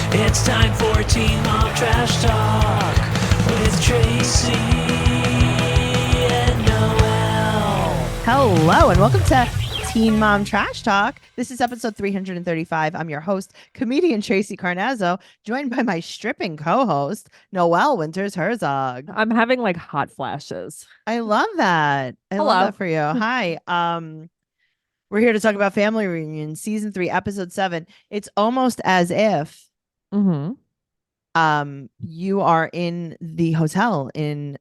It's time for Teen Mom Trash Talk with Tracey and Noelle. Hello and welcome to Teen Mom Trash Talk. This is episode 335. I'm your host, comedian Tracey Carnazzo, joined by my stripping co-host, Noelle Winters Herzog. I'm having like hot flashes. I love that. I love Hello. that for you. Hi. We're here to talk about Family Reunion, season 3, episode 7. It's almost as if Mm-hmm. you are in the hotel in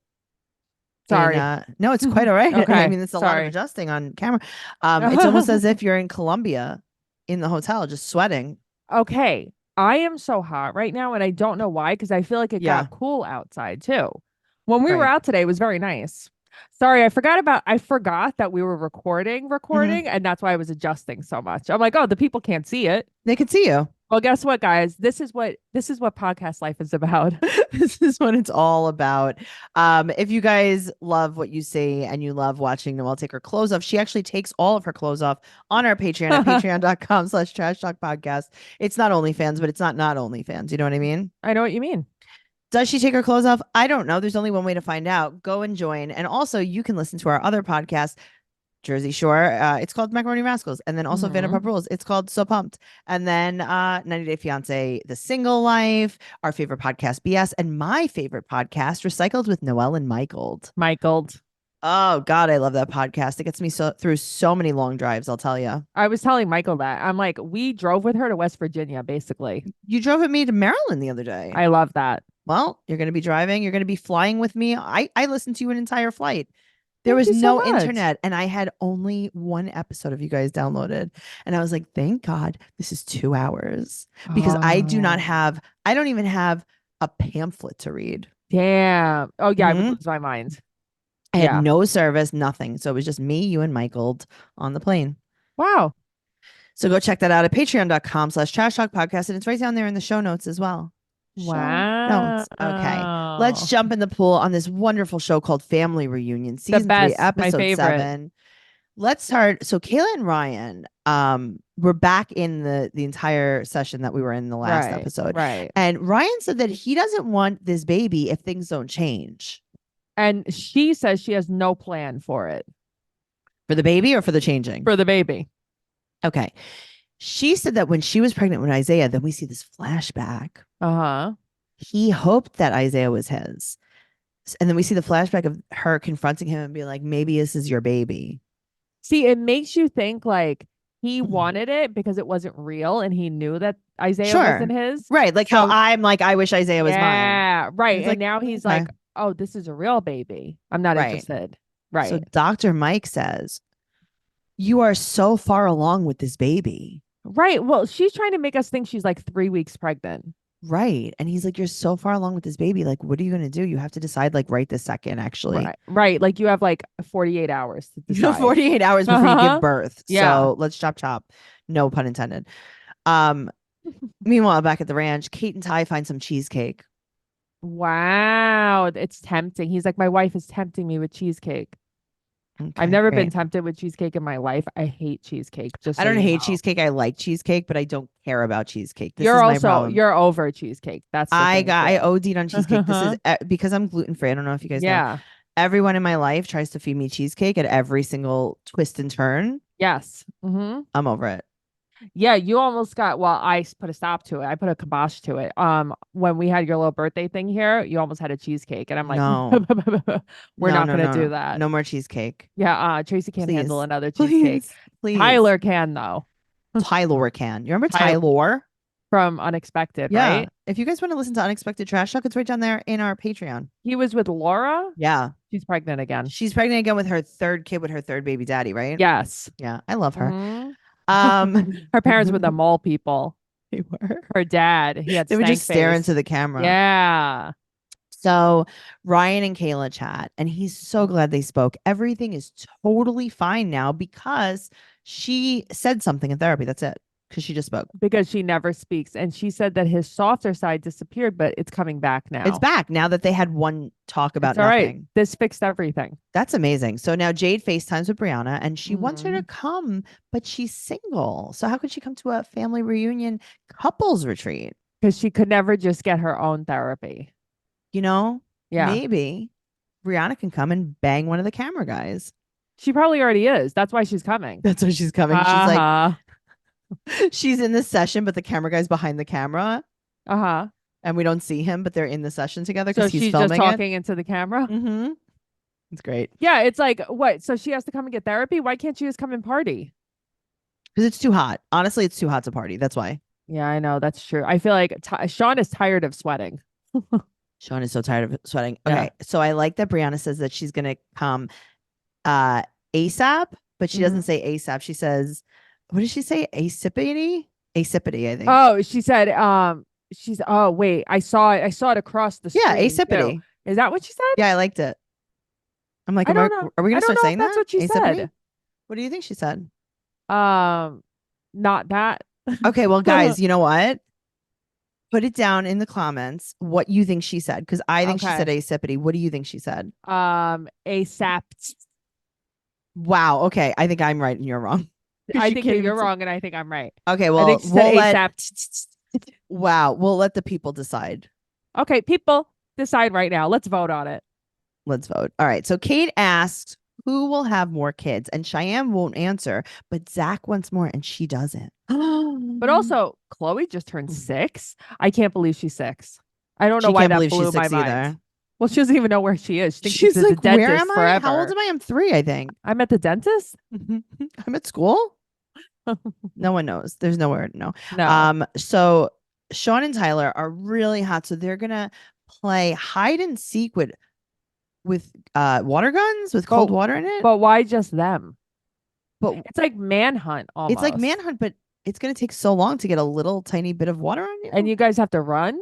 Sorry. no, it's quite all right. Okay. I mean, it's a lot of Sorry. adjusting on camera. It's almost as if you're in Colombia in the hotel, just sweating. Okay. I am so hot right now, and I don't know why, because I feel like it Yeah. got cool outside too. When we were Right. out today, it was very nice. Sorry, I forgot that we were recording, and that's why I was adjusting so much. I'm like, oh, the people can't see it. They could see you. Well, guess what, guys? This is what podcast life is about. This is what it's all about. If you guys love what you see and you love watching Noelle take her clothes off, she actually takes all of her clothes off on our Patreon at patreon.com/trash talk podcast. It's not OnlyFans, but it's not OnlyFans. You know what I mean? I know what you mean. Does she take her clothes off? I don't know. There's only one way to find out. Go and join. And also you can listen to our other podcast, Jersey Shore. It's called Macaroni Rascals. And then also Vanderpump Rules. It's called So Pumped. And then 90 Day Fiance, The Single Life, our favorite podcast, BS, and my favorite podcast, Recycled with Noelle and Michael. Oh God, I love that podcast. It gets me through so many long drives, I'll tell you. I was telling Michael that. I'm like, we drove with her to West Virginia, basically. You drove with me to Maryland the other day. I love that. Well, you're going to be driving. You're going to be flying with me. I listened to you an entire flight. There Thank was you so no much. internet, and I had only one episode of you guys downloaded. And I was like, thank God this is 2 hours, because I don't even have a pamphlet to read. Damn. Oh, yeah. I Mhm. would lose my mind. I Yeah. had no service, nothing. So it was just me, you, and Michael on the plane. Wow. So go check that out at patreon.com/trash talk podcast. And it's right down there in the show notes as well. Wow. Notes. Okay. Let's jump in the pool on this wonderful show called Family Reunion, season 3, best, my episode favorite. 7. Let's start. So Kayla and Ryan, we're back in the entire session that we were in the last episode. Right. And Ryan said that he doesn't want this baby if things don't change. And she says she has no plan for it. For the baby or for the changing? For the baby. Okay. She said that when she was pregnant with Isaiah, then we see this flashback. Uh-huh. He hoped that Isaiah was his. And then we see the flashback of her confronting him and being like, maybe this is your baby. See, it makes you think like he wanted it because it wasn't real and he knew that Isaiah wasn't his. Right. Like how I'm like, I wish Isaiah was mine. Yeah, right. He's And like, now he's okay. like, oh, this is a real baby. I'm not interested. Right. So Dr. Mike says, you are so far along with this baby. Right. Well, she's trying to make us think she's like 3 weeks pregnant. Right. And he's like, you're so far along with this baby. Like, what are you going to do? You have to decide like right this second, actually. Right. Like you have like 48 hours to decide. You have 48 hours before you give birth. Yeah. So let's chop. No pun intended. Meanwhile, back at the ranch, Kate and Ty find some cheesecake. Wow. It's tempting. He's like, my wife is tempting me with cheesecake. Okay, I've never been great. tempted with cheesecake in my life. I hate cheesecake. I don't hate cheesecake. I like cheesecake, but I don't care about cheesecake. This you're is my also problem. you're over cheesecake. That's the thing, I too. OD'd on cheesecake. This is because I'm gluten free. I don't know if you guys know. Yeah. Everyone in my life tries to feed me cheesecake at every single twist and turn. Yes. Mm-hmm. I'm over it. Yeah, you almost got. Well, I put a stop to it. I put a kibosh to it. When we had your little birthday thing here, you almost had a cheesecake, and I'm like, No. we're not gonna do that. No more cheesecake. Yeah. Tracy can't Please. handle another cheesecake. Please. Tyler can though. Tyler can. You remember Tyler. Tyler? From Unexpected, Yeah. right? If you guys want to listen to Unexpected Trash Talk, it's right down there in our Patreon. He was with Laura. Yeah. She's pregnant again. She's pregnant again with her third kid with her third baby daddy, right? Yes. Yeah. I love her. Mhm. Her parents were the mole people. They were. Her dad, he had They would stank just stare face. into the camera. Yeah. So Ryan and Kayla chat, and he's so glad they spoke. Everything is totally fine now because she said something in therapy. That's it. Because she just spoke. Because she never speaks. And she said that his softer side disappeared, but it's coming back now. It's back now that they had one talk about It's all right. nothing. This fixed everything. That's amazing. So now Jade FaceTimes with Brianna and she wants her to come, but she's single. So how could she come to a family reunion couples retreat? Because she could never just get her own therapy. You know, Yeah. maybe Brianna can come and bang one of the camera guys. She probably already is. That's why she's coming. That's why she's coming. She's like, Uh-huh. she's in the session, but the camera guy's behind the camera Uh-huh. and we don't see him, but they're in the session together So because he's she's just filming it. talking into the camera. Mm-hmm. It's great. Yeah, it's like, what? So she has to come and get therapy? Why can't she just come and party? Because it's too hot. Honestly, it's too hot to party. That's why. Yeah, I know. That's true. I feel like Sean is tired of sweating. Sean is so tired of sweating. Yeah. Okay. So I like that Brianna says that she's gonna come ASAP, but she doesn't say ASAP. She says, what did she say? Asipity? Asipity, I think. Oh, she said, oh, wait, I saw it across the yeah, screen. asipity. Too. Is that what she said? Yeah, I liked it. I'm like, I don't know. are we I gonna don't start know saying if that's that? what she Asipity? said. What do you think she said? Not that. Okay, well, guys, you know what? Put it down in the comments what you think she said, because I think she said asipity. What do you think she said? ASAP. Wow. Okay, I think I'm right and you're wrong. I think that you're wrong, and I think I'm right. Okay, well, I think she we'll said let ASAP. wow, we'll let the people decide. Okay, people decide right now. Let's vote on it. Let's vote. All right. So Kate asked, who will have more kids? And Cheyenne won't answer, but Zach wants more and she doesn't. But also, Chloe just turned 6. I can't believe she's 6. I don't know She why can't that believe blew she's my 6 mind. either. Well, she doesn't even know where she is. She thinks She's she's at like, the dentist where am I? forever. How old am I? I'm 3, I think. I'm at the dentist? I'm at school. No one knows. There's nowhere to know. No. So Sean and Tyler are really hot. So they're gonna play hide and seek with water guns with cold water in it. But why just them? But it's like manhunt almost. It's like manhunt, but it's gonna take so long to get a little tiny bit of water on you. And you guys have to run?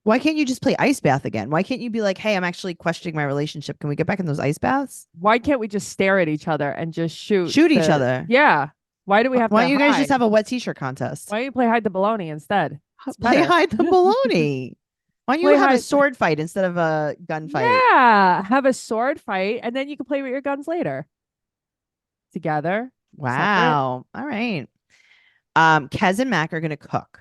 Why can't you just play ice bath again? Why can't you be like, hey, I'm actually questioning my relationship. Can we get back in those ice baths? Why can't we just stare at each other and just shoot each other? Yeah. Why do we have Why to don't you guys hide? just have a wet t-shirt contest? Why don't you play hide the baloney instead? Play hide the baloney. Why don't you have a sword fight instead of a gun fight? Yeah. Have a sword fight and then you can play with your guns later. Together. Wow. All right. Kez and Mac are gonna cook.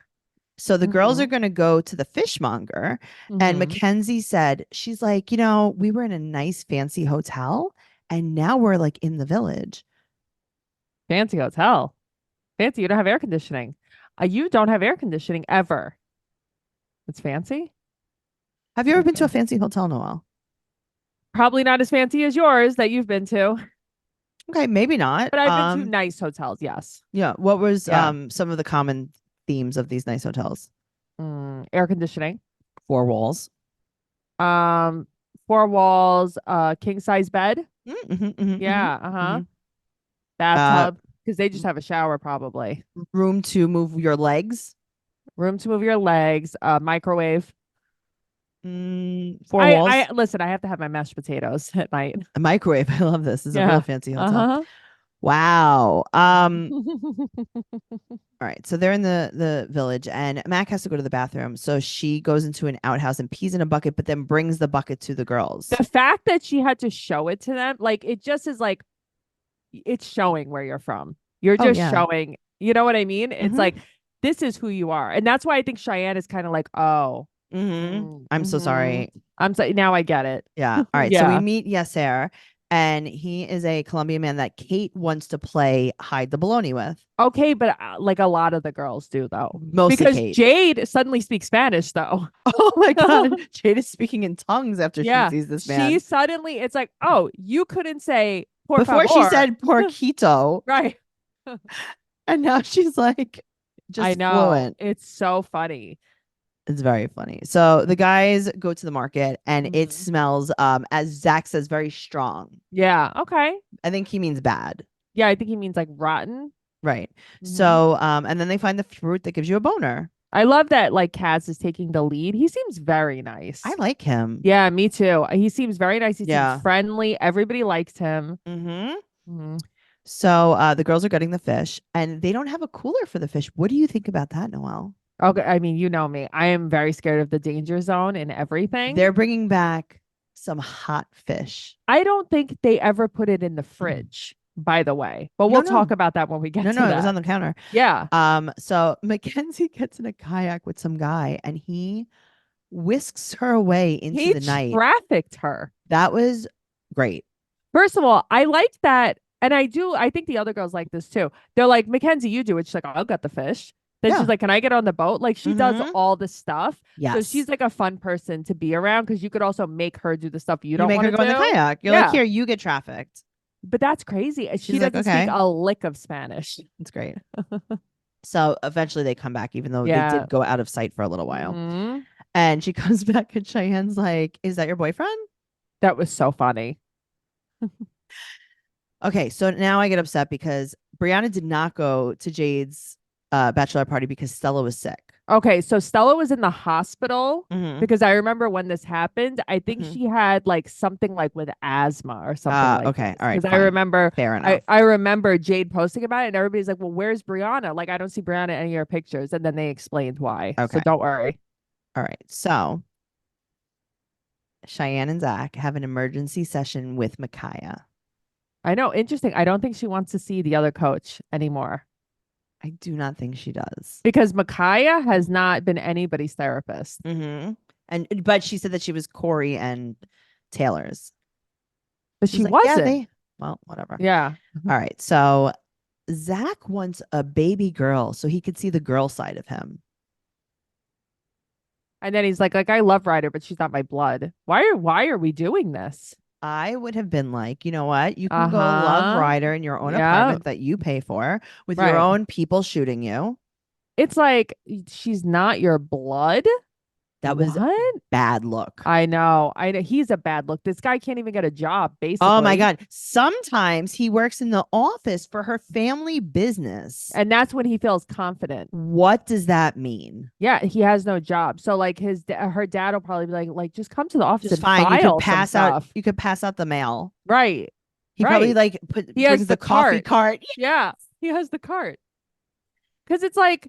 So the girls are going to go to the fishmonger. And Mackenzie said, she's like, we were in a nice fancy hotel and now we're like in the village. Fancy hotel. Fancy. You don't have air conditioning. You don't have air conditioning ever. It's fancy. Have you ever been to a fancy hotel, Noelle? Probably not as fancy as yours that you've been to. Okay, maybe not. But I've been to nice hotels, yes. Yeah. What was some of the common themes of these nice hotels? Air conditioning, 4 walls, 4 walls, king size bed. Bathtub, because they just have a shower, probably. Room to move your legs. Microwave. 4 walls. Listen, I have to have my mashed potatoes at night. A microwave. I love this. This is a real fancy hotel. Wow. All right. So they're in the village and Mac has to go to the bathroom. So she goes into an outhouse and pees in a bucket, but then brings the bucket to the girls. The fact that she had to show it to them, like, it just is like, it's showing where you're from. You're just showing, you know what I mean? It's like, this is who you are. And that's why I think Cheyenne is kind of like, oh. I'm so sorry. I'm sorry. Now I get it. Yeah. All right. So we meet Yasser. And he is a Colombian man that Kate wants to play hide the baloney with. Okay, but like a lot of the girls do, though. Mostly because Kate. Jade suddenly speaks Spanish, though. Oh my God. Jade is speaking in tongues after she sees this man. She suddenly, it's like, oh, you couldn't say por before favor. She said porquito. Right. And now she's like just I know. fluent. It's so funny. It's very funny. So the guys go to the market and it smells, as Zach says, very strong. Yeah. Okay. I think he means bad. Yeah. I think he means like rotten. Right. So, and then they find the fruit that gives you a boner. I love that like Kaz is taking the lead. He seems very nice. I like him. Yeah, me too. He seems very nice. He seems friendly. Everybody likes him. So the girls are gutting the fish and they don't have a cooler for the fish. What do you think about that, Noelle? Okay, I mean, you know me. I am very scared of the danger zone and everything. They're bringing back some hot fish. I don't think they ever put it in the fridge. by the way, but No, we'll no. talk about that when we get to No, that. it was on the counter. Yeah. So Mackenzie gets in a kayak with some guy and he whisks her away into He the night. trafficked her. That was great. First of all, I liked that. And I think the other girls like this too. They're like, Mackenzie, you do it. She's like, I'll get the fish. Then Yeah. she's like, can I get on the boat? Like she does Mhm. all the stuff. So Yes. she's like a fun person to be around because you could also make her do the stuff you You don't make her want go to in the do. kayak. You're like, here, you get trafficked. But that's crazy. She She's like, doesn't speak okay. a lick of Spanish. It's great. So eventually they come back, even though they Yeah. did go out of sight for a little while. Mhm. And she comes back and Cheyenne's like, is that your boyfriend? That was so funny. Okay, so now I get upset because Brianna did not go to Jade's bachelor party because Stella was sick. Okay, so Stella was in the hospital Mhm. because I remember when this happened, I think Mhm. she had like something like with asthma or something like Okay, this. all right, Because I fine. remember Fair enough. I remember Jade posting about it and everybody's like, well, where's Brianna? Like, I don't see Brianna in any of your pictures. And then they explained why. So Okay. don't worry. All right. So Cheyenne and Zach have an emergency session with Micaiah. I know. Interesting. I don't think she wants to see the other coach anymore I do not think she does. because Micaiah has not been anybody's therapist. Mm-hmm. But she said that she was Corey and Taylor's. But She's she like, wasn't. well, whatever. Yeah. All right. So Zach wants a baby girl so he could see the girl side of him. And then he's like, I love Ryder, but she's not my blood. Why are we doing this? I would have been like, you know what? You can go love Ryder in your own apartment that you pay for with your own people shooting you. It's like she's not your blood. That was a bad look. I know. He's a bad look. This guy can't even get a job, basically. Oh my God. Sometimes he works in the office for her family business. And that's when he feels confident. What does that mean? Yeah, he has no job. So like her dad will probably be like just come to the office and fine. file You could pass some out. stuff. You could pass out the mail. Right. He probably like he has brings the coffee cart. Yeah, he has the cart. Because it's like,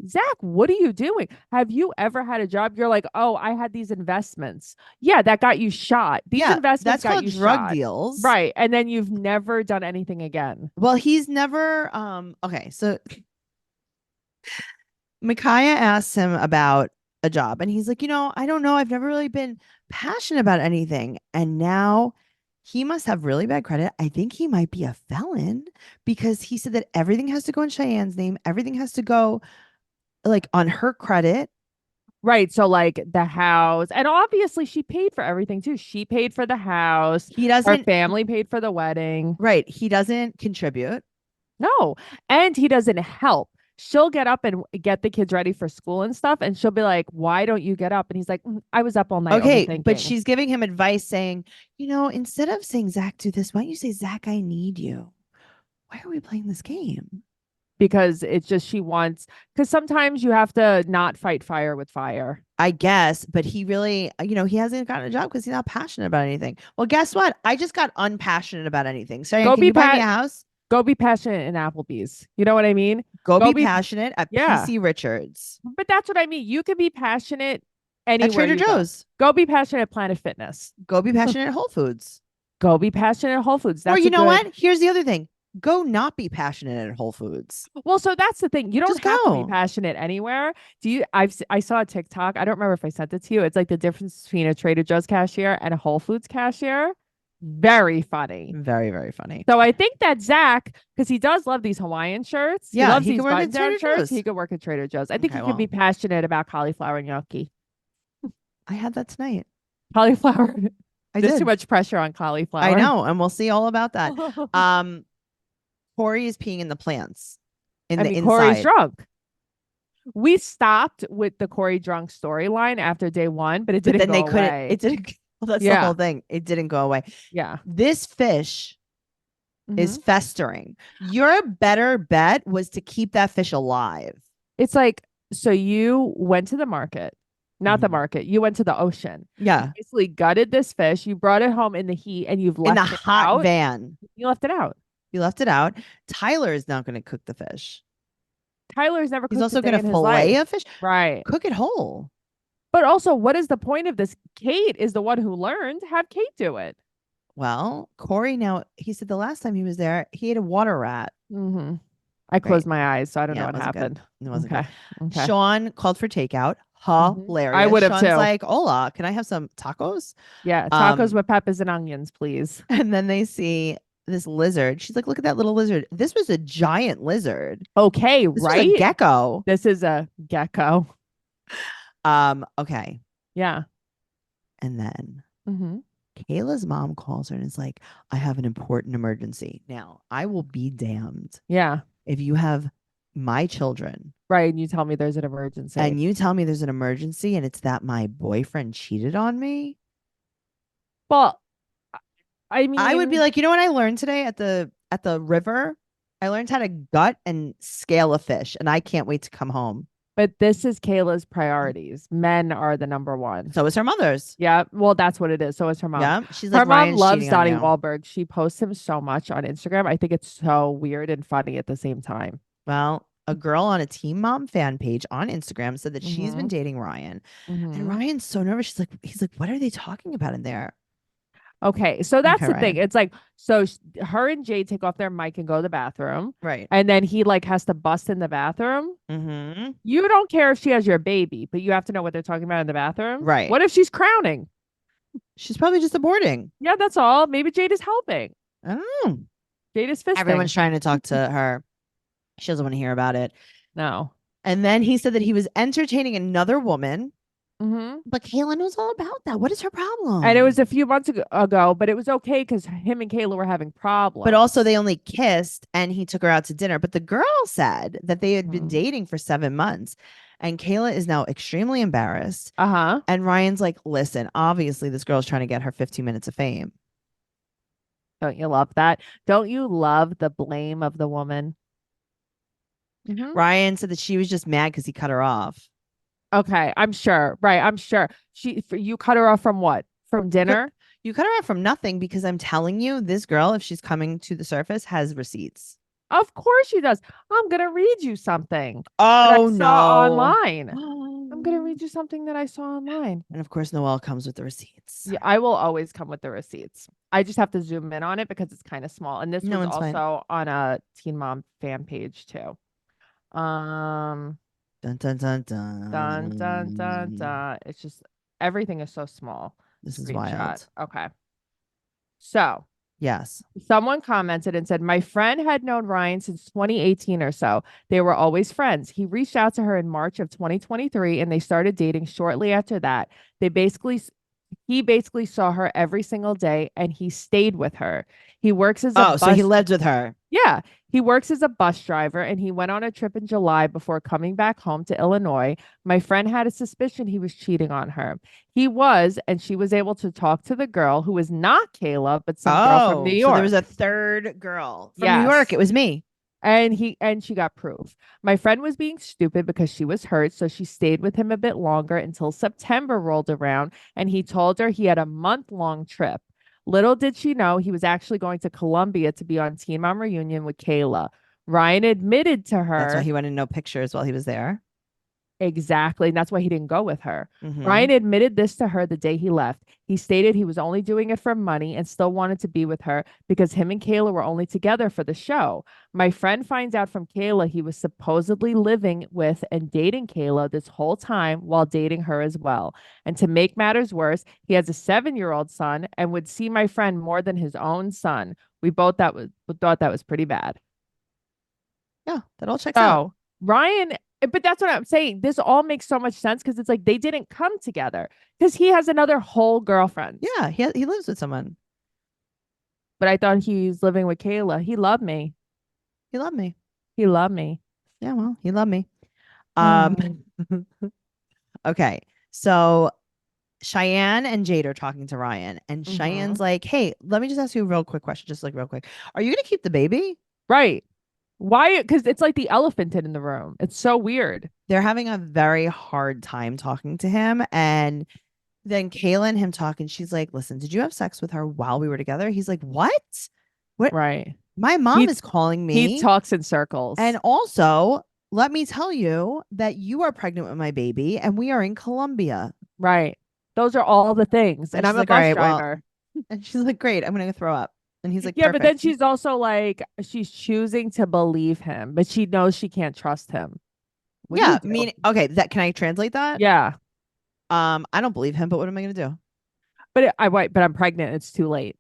Zach, what are you doing? Have you ever had a job? You're like, oh, I had these investments. Yeah, that got you shot. These investments that's got called you drug shot. deals. Right. And then you've never done anything again. Well, he's never okay, so Micaiah asks him about a job and he's like, I don't know. I've never really been passionate about anything. And now he must have really bad credit. I think he might be a felon because he said that everything has to go in Cheyenne's name. Everything has to go like on her credit. Right. So like the house, and obviously she paid for everything too. She paid for the house. He doesn't. Her family paid for the wedding. Right. He doesn't contribute. No. And he doesn't help. She'll get up and get the kids ready for school and stuff. And she'll be like, why don't you get up? And he's like, I was up all night. Okay. Overthinking. But she's giving him advice saying, instead of saying, Zach, do this, why don't you say, Zach, I need you? Why are we playing this game? Because it's just because sometimes you have to not fight fire with fire. I guess, but he really, he hasn't gotten a job because he's not passionate about anything. Well, guess what? I just got unpassionate about anything. So can you buy me a house? Go be passionate in Applebee's. You know what I mean? Go be passionate at PC Richards. But that's what I mean. You can be passionate anywhere. At Trader Joe's. Go be passionate at Planet Fitness. Go be passionate at Whole Foods. Go be passionate at Whole Foods. Or you know what? Here's the other thing. Go not be passionate at Whole Foods. Well, so that's the thing. You don't have to be passionate anywhere. I saw a TikTok. I don't remember if I sent it to you. It's like the difference between a Trader Joe's cashier and a Whole Foods cashier. Very funny. Very, very funny. So I think that Zach, because he does love these Hawaiian shirts. Yeah, he loves he these can work at button-down Trader shirts. Joe's. He could work at Trader Joe's. I think he could be passionate about cauliflower gnocchi. I had that tonight. Cauliflower. There's too much pressure on cauliflower. I know, and we'll see all about that. Corey is peeing in the plants. The inside. Corey's drunk. We stopped with the Corey drunk storyline after day one, but it didn't go away. It didn't. Well, that's the whole thing. It didn't go away. Yeah. This fish is festering. Your better bet was to keep that fish alive. It's like, so you went to the market, not the market. You went to the ocean. Yeah. You basically gutted this fish. You brought it home in the heat and you've left in the it hot out. van. You left it out. You left it out. Tyler is not going to cook the fish. Tyler's never cooked. He's also going to fillet a fish. Right. Cook it whole. But also, what is the point of this? Kate is the one who learned. Have Kate do it. Well, Corey now, he said the last time he was there, he ate a water rat. Mm-hmm. I Great. closed my eyes, so I don't know Yeah, it what wasn't good. happened. It wasn't Okay. good. Okay. Sean called for takeout. Mhm. Hilarious. I would have Sean's too. like, hola, can I have some tacos? Yeah. Tacos with peppers and onions, please. And then they see this lizard. She's like, look at that little lizard. This was a giant lizard. Okay, This was a right? gecko. This is a gecko. Okay. Yeah. And then Mm-hmm. Kayla's mom calls her and is like, I have an important emergency. Now, I will be damned Yeah. if you have my children Right. And you tell me there's an emergency. and you tell me there's an emergency and it's that my boyfriend cheated on me. Well, I mean, I would be like, you know what I learned today at the river? I learned how to gut and scale a fish, and I can't wait to come home. but this is Kayla's priorities. Men are the number one. So is her mother's. Yeah. Well, that's what it is. So is her mom. Yeah. She's Her like, mom Ryan's loves cheating on Donnie you. Wahlberg. She posts him so much on Instagram. I think it's so weird and funny at the same time. Well, a girl on a Teen Mom fan page on Instagram said that she's been Mhm. dating Ryan. And Mhm. Ryan's so nervous. He's like, what are they talking about in there? Okay, so that's Okay, the thing. Ryan. It's like, so her and Jade take off their mic and go to the bathroom, Right. and then he like has to bust in the bathroom. Mm-hmm. You don't care if she has your baby, but you have to know what they're talking about in the bathroom. Right. What if she's crowning? She's probably just aborting. Yeah, that's all. Maybe Jade is helping. I don't know. Jade is fisting. Everyone's trying to talk to her. She doesn't want to hear about it. No. And then he said that he was entertaining another woman. Mm-hmm. But Kayla knows all about that. What is her problem? And it was a few months ago, but it was okay because him and Kayla were having problems. But also they only kissed and he took her out to dinner. But the girl said that they had been dating for 7 months. And Kayla is now extremely embarrassed. Uh-huh. And Ryan's like, listen, obviously this girl's trying to get her 15 minutes of fame. Don't you love that? Don't you love the blame of the woman? Mm-hmm. Ryan said that she was just mad because he cut her off. Okay, I'm sure. Right, I'm sure. You cut her off from what? From dinner? You cut her off from nothing because I'm telling you, this girl, if she's coming to the surface, has receipts. Of course she does. I'm gonna read you something. Oh that I saw online. I'm gonna read you something that I saw online. And of course, Noelle comes with the receipts. Yeah, I will always come with the receipts. I just have to zoom in on it because it's kind of small. And this was also on a Teen Mom fan page too. Dun dun dun dun Dun dun dun dun. It's just everything is so small. This is wild. Okay. So yes, someone commented and said, my friend had known Ryan since 2018 or so. They were always friends. He reached out to her in March of 2023 and they started dating shortly after that. He basically saw her every single day and he stayed with her. He works as a so he lived with her. Yeah, he works as a bus driver and he went on a trip in July before coming back home to Illinois. My friend had a suspicion he was cheating on her. He was, and she was able to talk to the girl who was not Kayla, but some girl from New York. So there was a third girl from New York. It was me. And she got proof. My friend was being stupid because she was hurt, so she stayed with him a bit longer until September rolled around and he told her he had a month-long trip. Little did she know he was actually going to Colombia to be on Teen Mom Reunion with Kayla. Ryan admitted to her. That's why he wanted no pictures while he was there. Exactly. And that's why he didn't go with her. Mm-hmm. Ryan admitted this to her the day he left. He stated he was only doing it for money and still wanted to be with her because him and Kayla were only together for the show. My friend finds out from Kayla he was supposedly living with and dating Kayla this whole time while dating her as well. And to make matters worse, he has a 7-year-old son and would see my friend more than his own son. We both thought that was pretty bad. Yeah, that all checks out. Ryan, but that's what I'm saying. This all makes so much sense because it's like they didn't come together because he has another whole girlfriend. Yeah, he lives with someone. But I thought he's living with Kayla. He loved me. He loved me. He loved me. Yeah, well, he loved me. Okay, so Cheyenne and Jade are talking to Ryan, and Cheyenne's like, "Hey, let me just ask you a real quick question, just like real quick. Are you gonna keep the baby?" Right. Why? Because it's like the elephant in the room. It's so weird. They're having a very hard time talking to him. And then Kayla and him talking, she's like, listen, did you have sex with her while we were together? He's like, what? Right. My mom is calling me. He talks in circles. And also, let me tell you that you are pregnant with my baby and we are in Colombia. Right. Those are all the things. And I'm a bus driver. And she's like, great, I'm gonna go throw up. And he's like, Yeah, but then perfect. she's also like, she's choosing to believe him, but she knows she can't trust him. What do you Yeah, do? okay, that can I translate that? Yeah, I don't believe him, but what am I gonna do? but I'm pregnant. It's too late.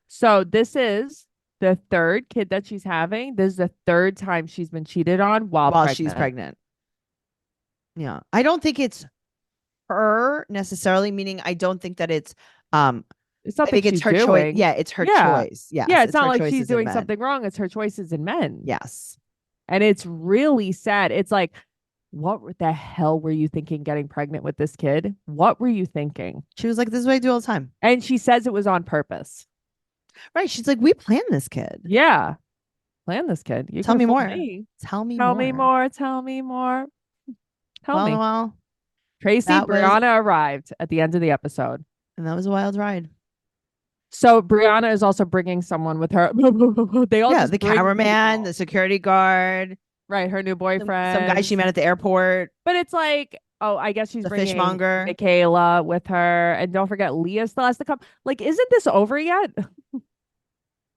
So this is the third kid that she's having. This is the third time she's been cheated on while While she's pregnant. pregnant. Yeah. I don't think it's her necessarily, meaning I don't think that it's It's I something think it's she's her choice. doing. Yeah, it's her Yeah. choice. Yes. Yeah, it's It's not her like she's choices in doing men. something wrong. It's her choices in men. Yes. And it's really sad. It's like, what the hell were you thinking getting pregnant with this kid? What were you thinking? She was like, this is what I do all the time. And she says it was on purpose. Right. She's like, we planned this kid. Yeah. Plan this kid. You Tell me fool more. me. Tell me Tell more. me more. Tell me more. Tell me. Well, Tracey that was- Brianna arrived at the end of the episode. and that was a wild ride. So Brianna is also bringing someone with her. They all just the bring cameraman, people. the security guard, Right, her new boyfriend. some guy she met at the airport. But it's like, oh, I guess she's The bringing fishmonger. Michaela with her, and don't forget Leah still has to come. Like, isn't this over yet?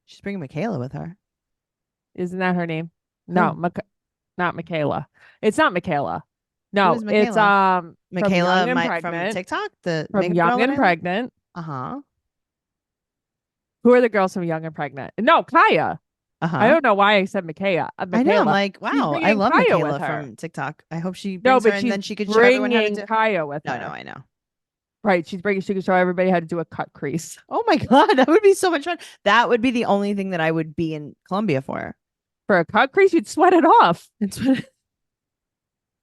She's bringing Michaela with her. Isn't that her name? No, Who? not Michaela. It's not Michaela. No, is it's Michaela? Michaela from Young and from Pregnant. TikTok, the From makeup Young girl and Pregnant. Uh-huh. Who are the girls from Young and Pregnant? No, Kaya. Uh-huh. I don't know why I said Michaela. I know. I'm like, wow, I love Kaya Michaela with her. from TikTok. I hope she brings her, and then she could show everyone how to do. Kaya with her. No, I know. Right, she could show everybody how to do a cut crease. Oh my God, that would be so much fun. That would be the only thing that I would be in Colombia for. For a cut crease, you'd sweat it off.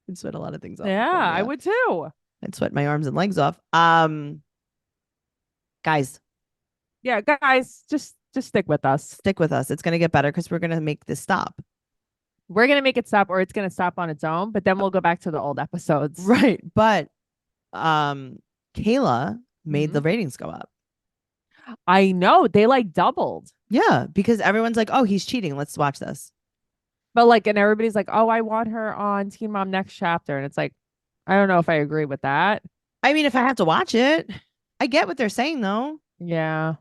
I'd sweat a lot of things off. Yeah, I would too. I'd sweat my arms and legs off. Guys. Yeah, guys, just stick with us. Stick with us. It's gonna get better because we're gonna make this stop. We're gonna make it stop, or it's gonna stop on its own, but then we'll go back to the old episodes. Right. But Kayla made the ratings go up. I know. They like doubled. Yeah, because everyone's like, oh, he's cheating. Let's watch this. But like, and everybody's like, oh, I want her on Teen Mom Next Chapter. And it's like, I don't know if I agree with that. I mean, if I have to watch it, I get what they're saying though. Yeah.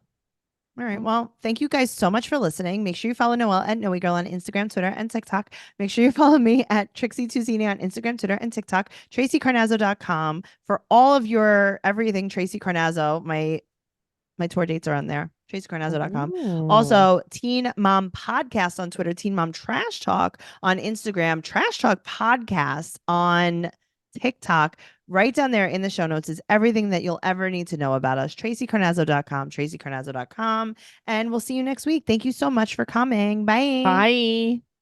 All right. Well, thank you guys so much for listening. Make sure you follow Noelle at Noe Girl on Instagram, Twitter, and TikTok. Make sure you follow me at Trixie Tuzini on Instagram, Twitter, and TikTok. TraceyCarnazzo.com for all of your everything. Tracey Carnazzo. My tour dates are on there. TraceyCarnazzo.com. Ooh. Also, Teen Mom Podcast on Twitter, Teen Mom Trash Talk on Instagram, Trash Talk Podcast on TikTok. Right down there in the show notes is everything that you'll ever need to know about us. TraceyCarnazzo.com, TraceyCarnazzo.com. And we'll see you next week. Thank you so much for coming. Bye. Bye.